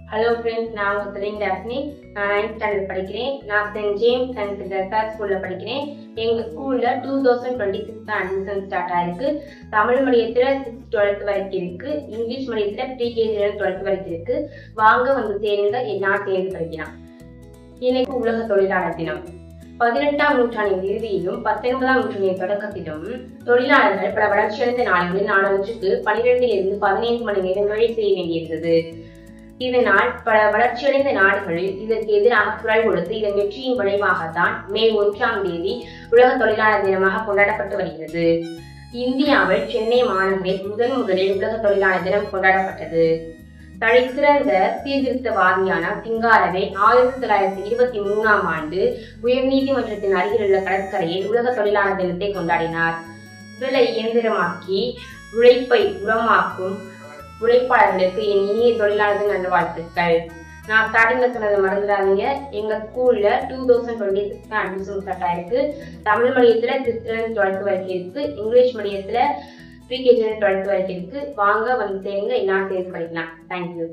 Hello friends, நான் உங்கள் தெரியும் டாஸ்னி. நான் 9th ஸ்டாண்டர்ட் படிக்கிறேன். நான் சென்ட் ஜேம்ஸ் அண்ட் டெசார் ஸ்கூலில் படிக்கிறேன். எங்கள் ஸ்கூலில் 2026 தான் அட்மிஷன் ஸ்டார்ட் ஆயிருக்கு. தமிழ் மீடியத்தில் 6th 12th வரைக்கும் இருக்குது. இங்கிலீஷ் மீடியத்தில் ப்ரீகேஜிலேருந்து 12th வரைக்கும் இருக்குது. வாங்க வந்து சேருங்க, எல்லாம் சேர்ந்து படிக்கலாம். இன்னைக்கு உலக தொழிலாளர் தினம். 18ஆம் நூற்றாண்டின் இறுதியிலும் 19ஆம் நூற்றாண்டின் தொடக்கத்திலும் தொழிலாளர்கள் பல வளர்ச்சியடைந்த நாடுகளில் நாளொன்றுக்கு 12 to 15 மணி நேரம் வேலை செய்ய வேண்டியிருந்தது. இதனால் பல வளர்ச்சியடைந்த நாடுகளில் இதற்கு எதிராக குரல் கொடுத்து இதன் வெற்றியின் விளைவாகத்தான் மே 1ஆம் தேதி உலக தொழிலாளர் தினமாக கொண்டாடப்பட்டு வருகிறது. இந்தியாவில் சென்னை மாநகரில் முதலில் உலக தொழிலாளர் தினம் கொண்டாடப்பட்டது. தலைசிறந்த சீர்திருத்தவாதியான சிங்காரவே 1923ஆம் ஆண்டு உயர்நீதிமன்றத்தின் அருகிலுள்ள கடற்கரையில் உலக தொழிலாளர் தினத்தை கொண்டாடினார். உடலை இயந்திரமாக்கி உழைப்பை உரமாக்கும் உழைப்பாளர்களுக்கு என் இனிய தொழிலாளர்கள் நன்ற வாழ்த்துக்கள். நான் ஸ்டார்டிங்ல சொன்னதை மறந்துடாதீங்க. எங்க ஸ்கூல்ல 2026 அட்மிஷன் ஸ்டார்ட் ஆயிருக்கு. தமிழ் மீடியத்துல 6th 12th வரைக்கும் இருக்கு. இங்கிலீஷ் மீடியத்துல ப்ரீகேஜி 12th வரைக்கும் இருக்கு. வாங்க வந்து சேருங்க, எல்லாம் சேர்ந்து படிக்கலாம். தேங்க்யூ.